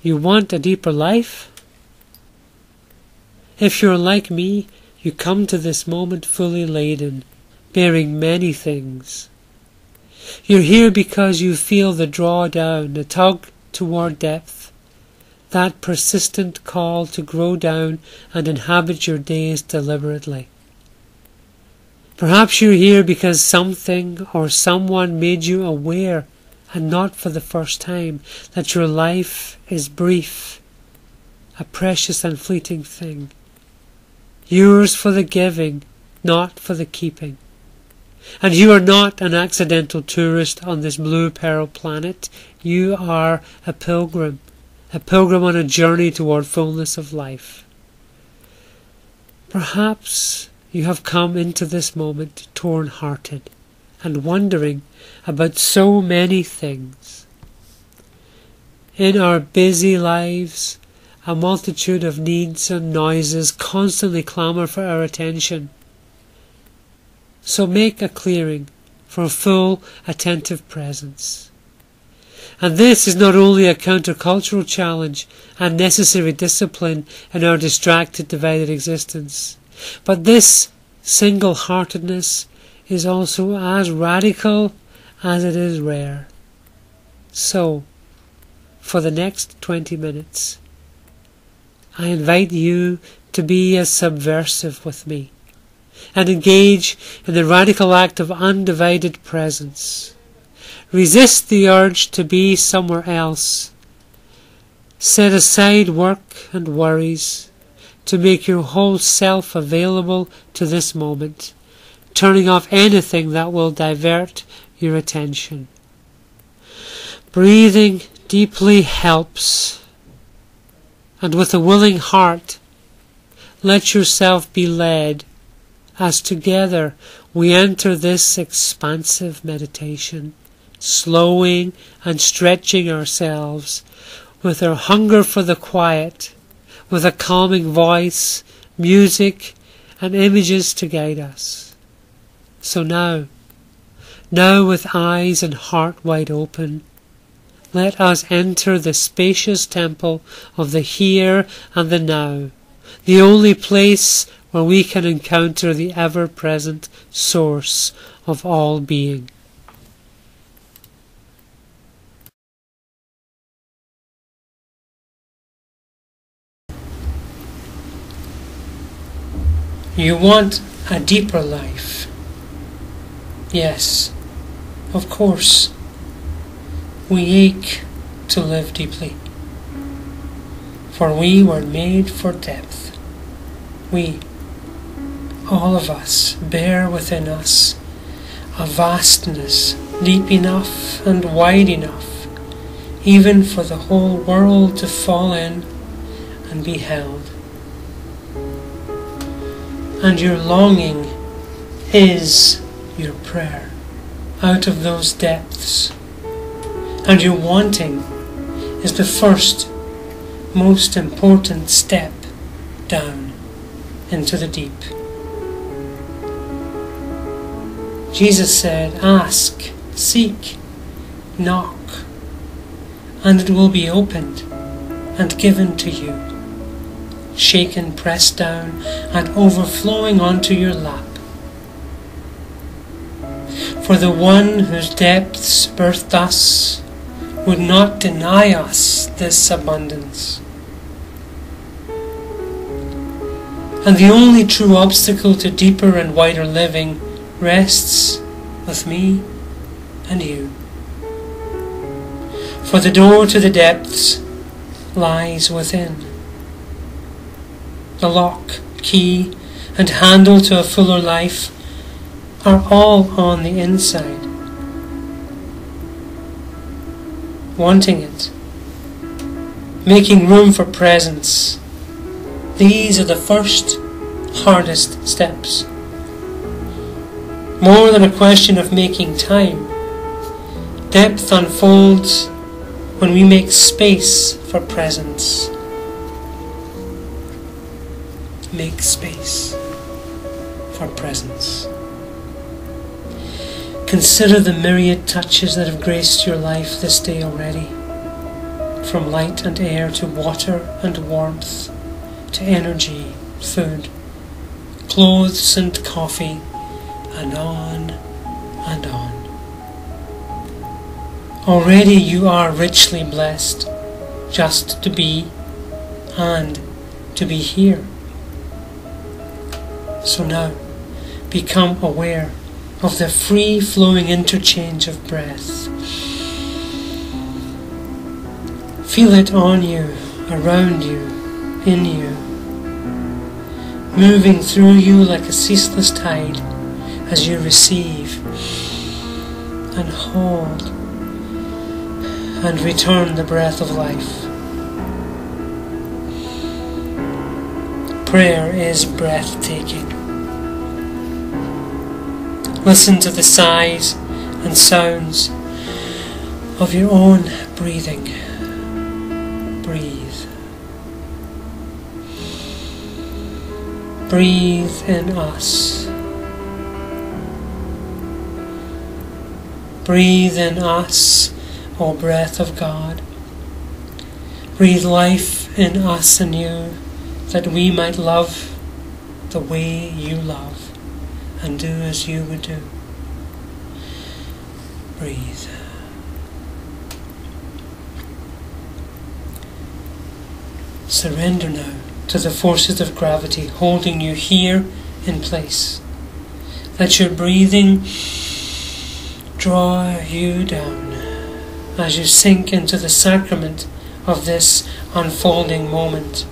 You want a deeper life? If you're like me, you come to this moment fully laden, bearing many things. You're here because you feel the draw down, the tug toward depth, that persistent call to grow down and inhabit your days deliberately. Perhaps you're here because something or someone made you aware, and not for the first time, that your life is brief, a precious and fleeting thing. Yours for the giving, not for the keeping. And you are not an accidental tourist on this blue pearl planet. You are a pilgrim on a journey toward fullness of life. Perhaps you have come into this moment torn-hearted and wondering about so many things. In our busy lives, a multitude of needs and noises constantly clamour for our attention. So make a clearing for full, attentive presence. And this is not only a countercultural challenge and necessary discipline in our distracted, divided existence, but this single-heartedness is also as radical as it is rare. So, for the next 20 minutes, I invite you to be as subversive with me and engage in the radical act of undivided presence. Resist the urge to be somewhere else. Set aside work and worries to make your whole self available to this moment, turning off anything that will divert your attention. Breathing deeply helps, and with a willing heart, let yourself be led as together we enter this expansive meditation, slowing and stretching ourselves with our hunger for the quiet, with a calming voice, music, and images to guide us. So now with eyes and heart wide open, let us enter the spacious temple of the here and the now, the only place where we can encounter the ever-present source of all being. You want a deeper life? Yes, of course. We ache to live deeply, for we were made for depth. We, all of us, bear within us a vastness deep enough and wide enough, even for the whole world to fall in and be held. And your longing is your prayer out of those depths. And your wanting is the first, most important step down into the deep. Jesus said, ask, seek, knock, and it will be opened and given to you, shaken, pressed down, and overflowing onto your lap. For the one whose depths birthed us would not deny us this abundance. And the only true obstacle to deeper and wider living rests with me and you. For the door to the depths lies within. The lock, key, and handle to a fuller life are all on the inside. Wanting it, making room for presence, these are the first, hardest steps. More than a question of making time, depth unfolds when we make space for presence. Make space for presence. Consider the myriad touches that have graced your life this day already. from light and air to water and warmth, to energy, food, clothes and coffee, and on and on. Already you are richly blessed just to be and to be here. So now, become aware of the free-flowing interchange of breath. Feel it on you, around you, in you, moving through you like a ceaseless tide as you receive and hold and return the breath of life. Prayer is breathtaking. Listen to the sighs and sounds of your own breathing. Breathe. Breathe in us. Breathe in us, O breath of God. Breathe life in us anew, that we might love the way you love and do as you would do. Breathe. Surrender now to the forces of gravity holding you here in place. Let your breathing draw you down as you sink into the sacrament of this unfolding moment.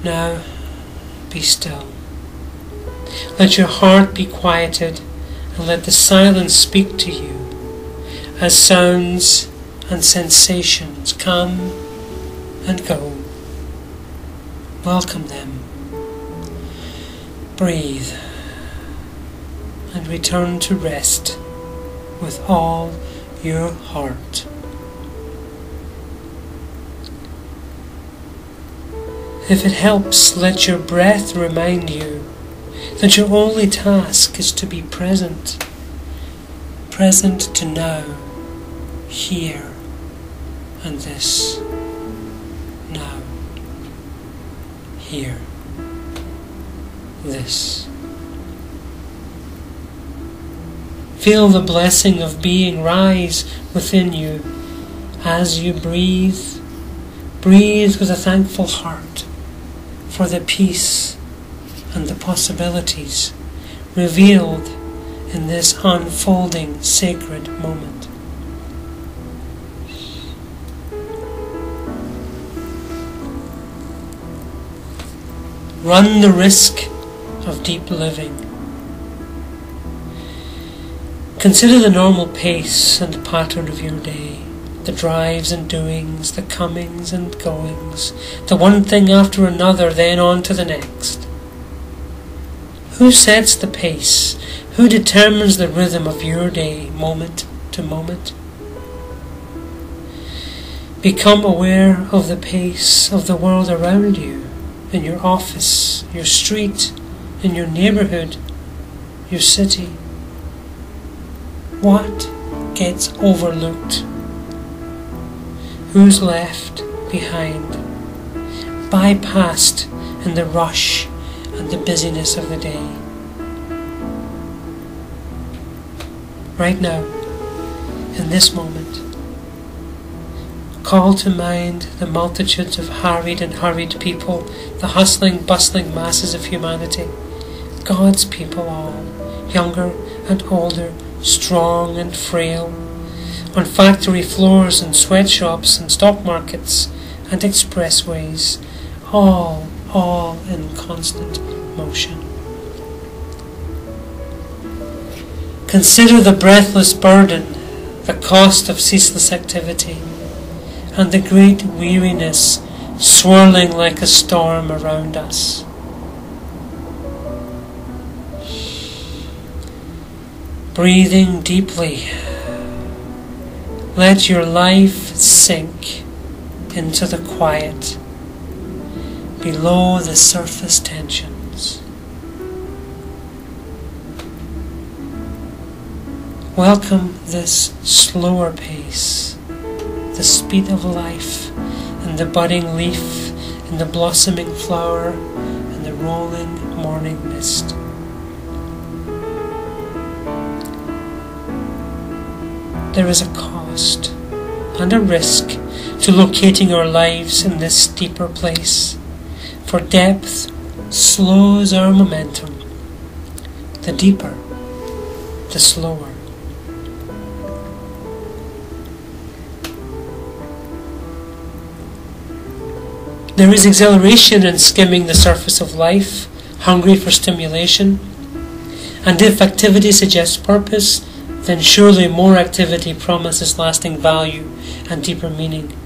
Now be still. Let your heart be quieted and let the silence speak to you as sounds and sensations come and go. Welcome them. Breathe and return to rest with all your heart. If it helps, let your breath remind you that your only task is to be present. Present to now, here, and this. Now, here, this. Feel the blessing of being rise within you as you breathe. Breathe with a thankful heart for the peace and the possibilities revealed in this unfolding sacred moment. Run the risk of deep living. Consider the normal pace and pattern of your day, the drives and doings, the comings and goings, the one thing after another, then on to the next. Who sets the pace? Who determines the rhythm of your day, moment to moment? Become aware of the pace of the world around you, in your office, your street, in your neighborhood, your city. What gets overlooked? Who's left behind, bypassed in the rush and the busyness of the day? Right now, in this moment, call to mind the multitudes of harried and hurried people, the hustling, bustling masses of humanity, God's people all, younger and older, strong and frail, on factory floors and sweatshops and stock markets and expressways, all in constant motion. Consider the breathless burden, the cost of ceaseless activity, and the great weariness swirling like a storm around us. Breathing deeply, let your life sink into the quiet below the surface tensions. Welcome this slower pace, the speed of life, and the budding leaf, and the blossoming flower, and the rolling morning mist. There is a cost and a risk to locating our lives in this deeper place, for depth slows our momentum. The deeper, the slower. There is exhilaration in skimming the surface of life, hungry for stimulation. And if activity suggests purpose, then surely more activity promises lasting value and deeper meaning.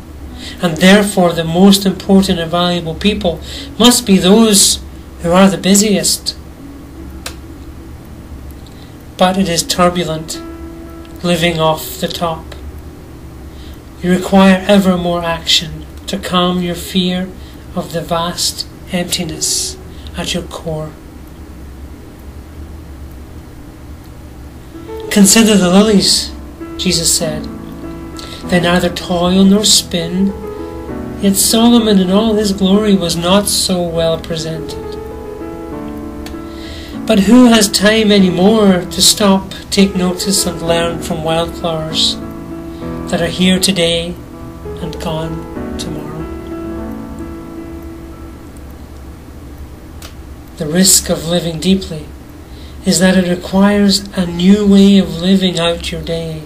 And therefore the most important and valuable people must be those who are the busiest. But it is turbulent, living off the top. You require ever more action to calm your fear of the vast emptiness at your core. Consider the lilies, Jesus said. They neither toil nor spin, yet Solomon in all his glory was not so well presented. But who has time any more to stop, take notice and learn from wildflowers that are here today and gone tomorrow? The risk of living deeply is that it requires a new way of living out your day,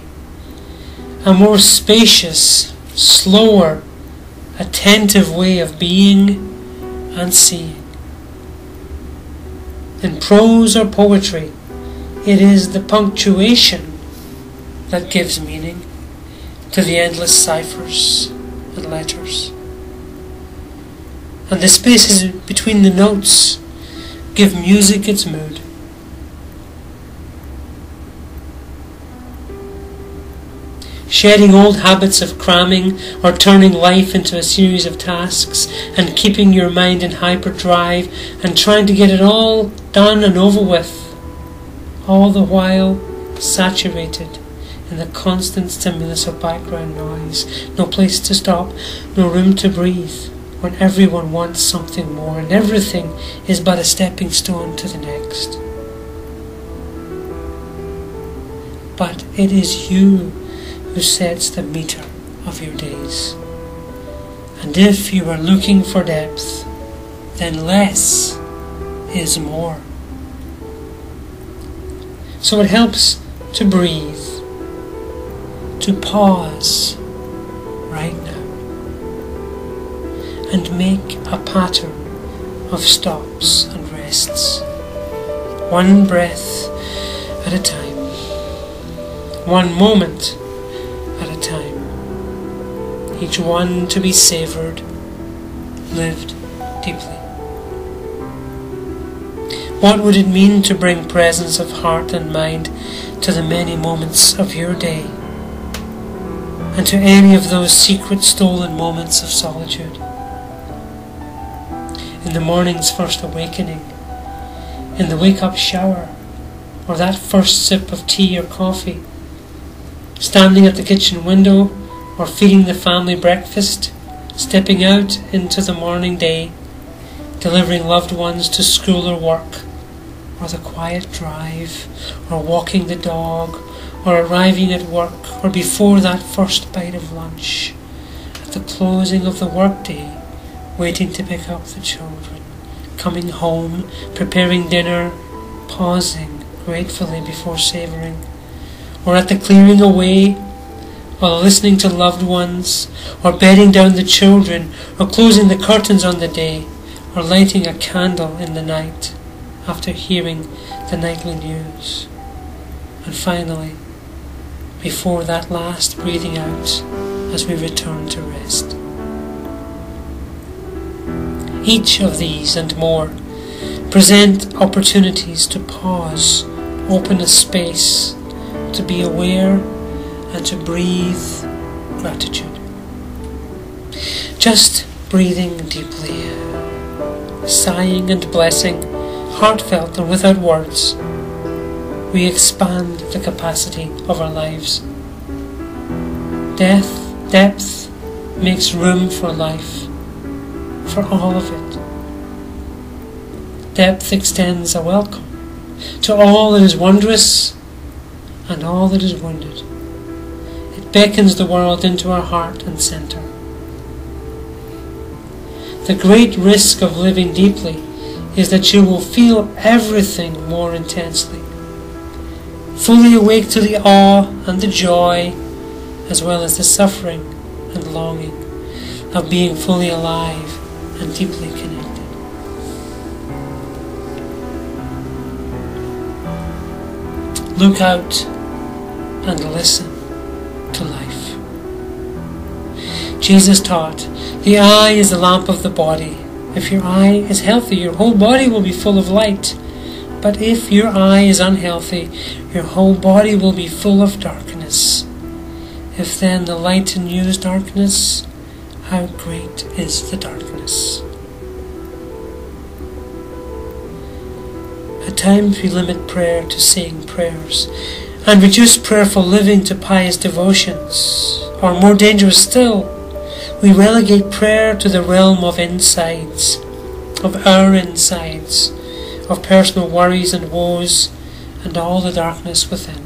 a more spacious, slower, attentive way of being and seeing. In prose or poetry, it is the punctuation that gives meaning to the endless ciphers and letters. And the spaces between the notes give music its mood. Shedding old habits of cramming or turning life into a series of tasks and keeping your mind in hyperdrive and trying to get it all done and over with, all the while saturated in the constant stimulus of background noise, no place to stop, no room to breathe, when everyone wants something more and everything is but a stepping stone to the next. But it is you who sets the meter of your days. And if you are looking for depth, then less is more. So it helps to breathe, to pause right now, and make a pattern of stops and rests, one breath at a time, one moment at a time, each one to be savoured, lived deeply. What would it mean to bring presence of heart and mind to the many moments of your day, and to any of those secret stolen moments of solitude? In the morning's first awakening, in the wake-up shower, or that first sip of tea or coffee, standing at the kitchen window or feeding the family breakfast, stepping out into the morning day, delivering loved ones to school or work, or the quiet drive, or walking the dog, or arriving at work, or before that first bite of lunch, at the closing of the workday, waiting to pick up the children, coming home, preparing dinner, pausing gratefully before savouring, or at the clearing away, while listening to loved ones, or bedding down the children, or closing the curtains on the day, or lighting a candle in the night after hearing the nightly news. And finally, before that last breathing out as we return to rest. Each of these and more present opportunities to pause, open a space, to be aware and to breathe gratitude. Just breathing deeply, sighing and blessing, heartfelt and without words, we expand the capacity of our lives. Depth makes room for life, for all of it. Depth extends a welcome to all that is wondrous and all that is wounded. It beckons the world into our heart and centre. The great risk of living deeply is that you will feel everything more intensely, fully awake to the awe and the joy, as well as the suffering and longing of being fully alive and deeply connected. Look out and listen to life. Jesus taught, the eye is the lamp of the body. If your eye is healthy, your whole body will be full of light. But if your eye is unhealthy, your whole body will be full of darkness. If then the light in you is darkness, how great is the darkness? At times we limit prayer to saying prayers and reduce prayerful living to pious devotions. Or more dangerous still, we relegate prayer to the realm of insides, of our insides, of personal worries and woes and all the darkness within.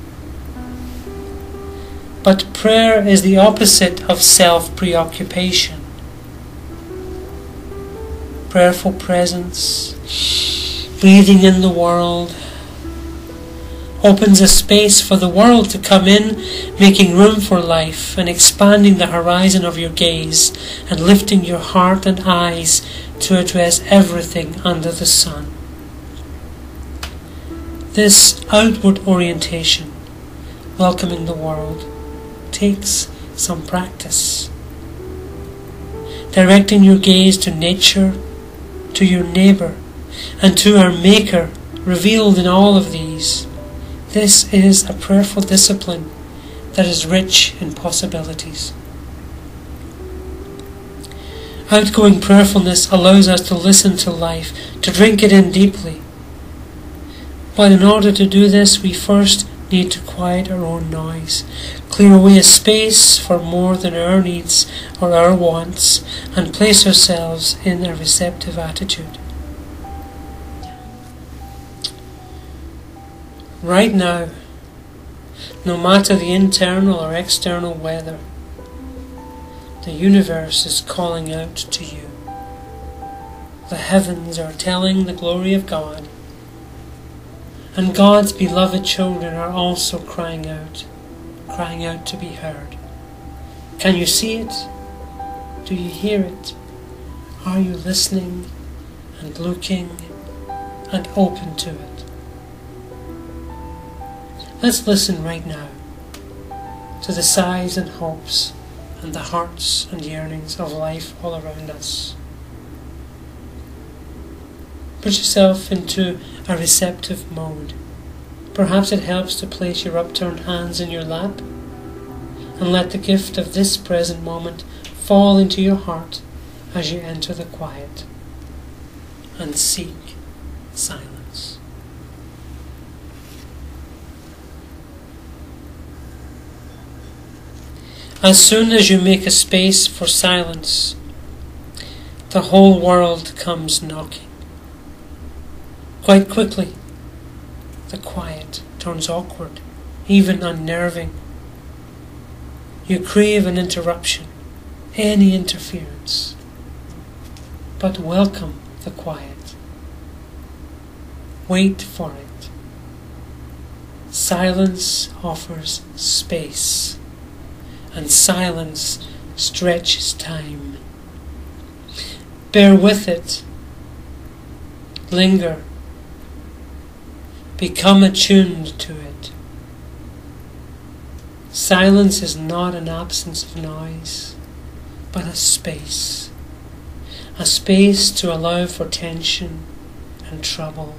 But prayer is the opposite of self-preoccupation. Prayerful presence, breathing in the world, opens a space for the world to come in, making room for life and expanding the horizon of your gaze and lifting your heart and eyes to address everything under the sun. This outward orientation, welcoming the world, takes some practice. Directing your gaze to nature, to your neighbour, and to our Maker, revealed in all of these. This is a prayerful discipline that is rich in possibilities. Outgoing prayerfulness allows us to listen to life, to drink it in deeply. But in order to do this, we first need to quiet our own noise, clear away a space for more than our needs or our wants, and place ourselves in a receptive attitude. Right now, no matter the internal or external weather, the universe is calling out to you. The heavens are telling the glory of God, and God's beloved children are also crying out to be heard. Can you see it? Do you hear it? Are you listening and looking and open to it? Let's listen right now to the sighs and hopes and the hearts and yearnings of life all around us. Put yourself into a receptive mode. Perhaps it helps to place your upturned hands in your lap and let the gift of this present moment fall into your heart as you enter the quiet and seek silence. As soon as you make a space for silence, the whole world comes knocking. Quite quickly, the quiet turns awkward, even unnerving. You crave an interruption, any interference. But welcome the quiet. Wait for it. Silence offers space, and silence stretches time. Bear with it. Linger. Become attuned to it. Silence is not an absence of noise, but a space. A space to allow for tension and trouble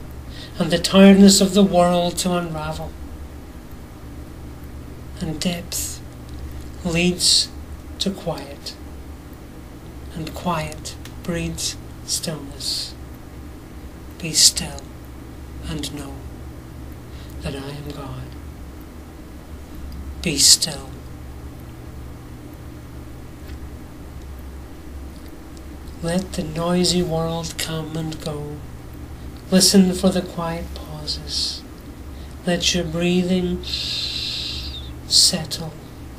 and the tiredness of the world to unravel. And depth leads to quiet, and quiet breeds stillness. Be still and know that I am God. Be still. Let the noisy world come and go. Listen for the quiet pauses. Let your breathing settle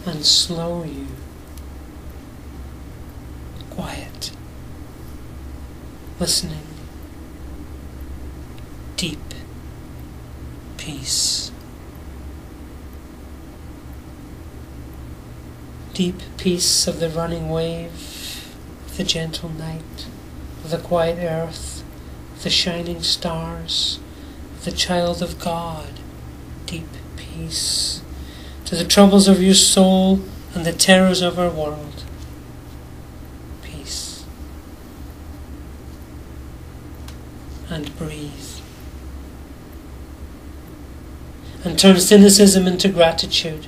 and slow you. Quiet. Listening. Deep peace. Deep peace of the running wave, of the gentle night, of the quiet earth, of the shining stars, of the child of God. Deep peace to the troubles of your soul and the terrors of our world. Peace. And breathe. And turn cynicism into gratitude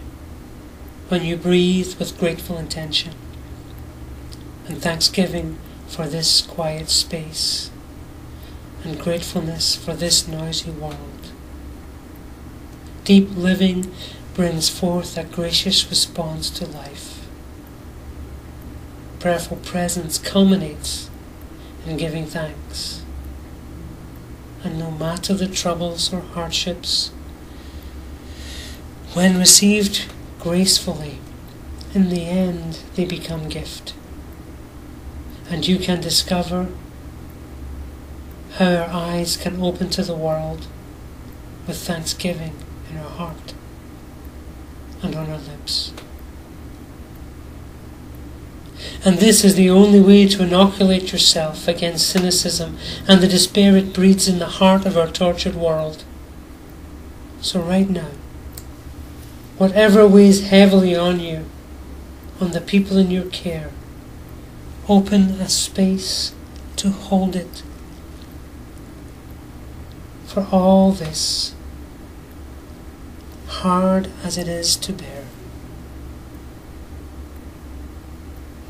when you breathe with grateful intention and thanksgiving for this quiet space and gratefulness for this noisy world. Deep living brings forth a gracious response to life. Prayerful presence culminates in giving thanks. And no matter the troubles or hardships, when received gracefully, in the end they become gift. And you can discover how our eyes can open to the world with thanksgiving in our heart and on our lips. And this is the only way to inoculate yourself against cynicism and the despair it breeds in the heart of our tortured world. So right now, whatever weighs heavily on you, on the people in your care, open a space to hold it. For all this, hard as it is to bear,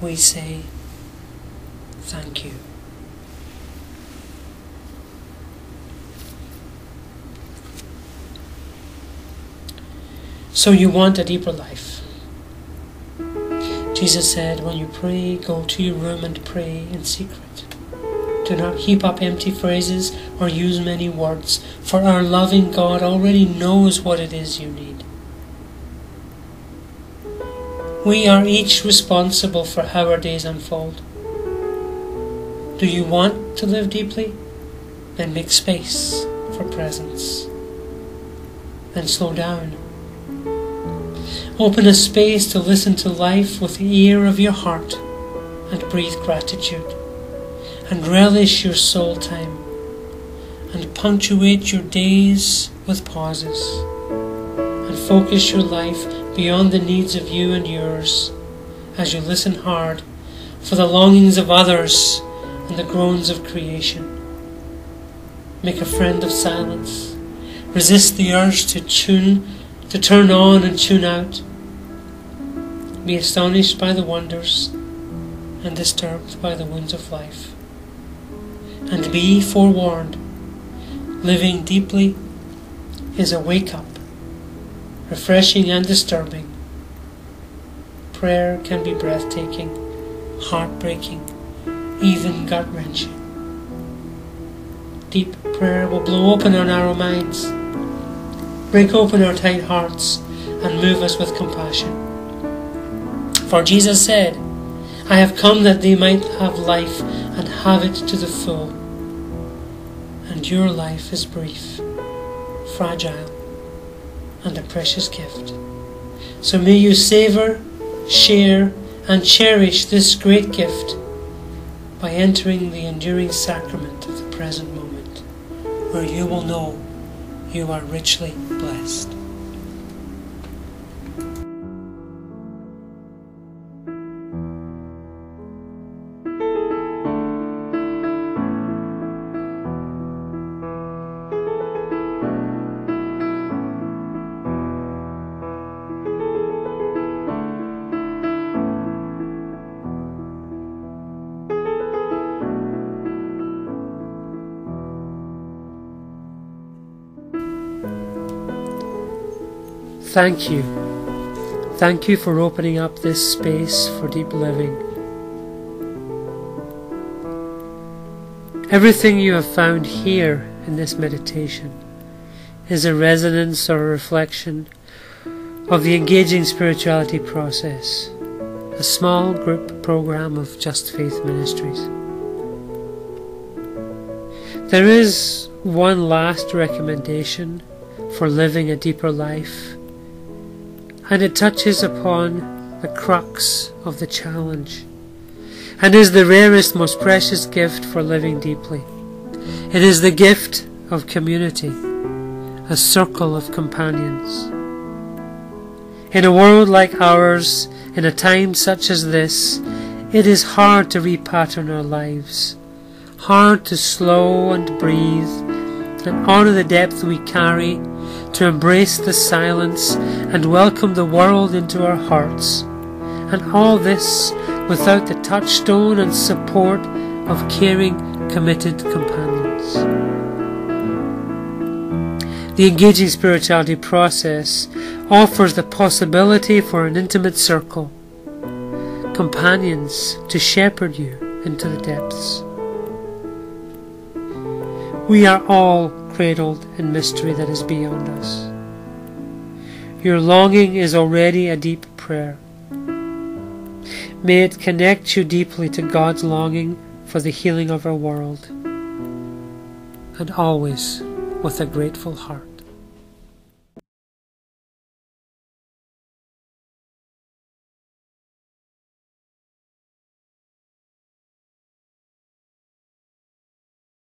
we say thank you. So you want a deeper life. Jesus said, when you pray, go to your room and pray in secret. Do not heap up empty phrases or use many words, for our loving God already knows what it is you need. We are each responsible for how our days unfold. Do you want to live deeply? Then make space for presence. Then slow down. Open a space to listen to life with the ear of your heart and breathe gratitude. And relish your soul time. And punctuate your days with pauses. And focus your life beyond the needs of you and yours as you listen hard for the longings of others and the groans of creation. Make a friend of silence. Resist the urge to turn on and tune out. Be astonished by the wonders and disturbed by the wounds of life. And be forewarned, living deeply is a wake-up, refreshing and disturbing. Prayer can be breathtaking, heartbreaking, even gut-wrenching. Deep prayer will blow open our narrow minds, break open our tight hearts, and move us with compassion. For Jesus said, I have come that they might have life and have it to the full. And your life is brief, fragile, and a precious gift. So may you savour, share, and cherish this great gift by entering the enduring sacrament of the present moment, where you will know you are richly blessed. Thank you. Thank you for opening up this space for deep living. Everything you have found here in this meditation is a resonance or a reflection of the engaging spirituality process, a small group program of JustFaith Ministries. There is one last recommendation for living a deeper life, and it touches upon the crux of the challenge, and is the rarest, most precious gift for living deeply. It is the gift of community, a circle of companions. In a world like ours, in a time such as this, it is hard to repattern our lives, hard to slow and breathe and honour the depth we carry, to embrace the silence and welcome the world into our hearts, and all this without the touchstone and support of caring, committed companions. The engaging spirituality process offers the possibility for an intimate circle, companions to shepherd you into the depths. We are all cradled in mystery that is beyond us. Your longing is already a deep prayer. May it connect you deeply to God's longing for the healing of our world, and always with a grateful heart.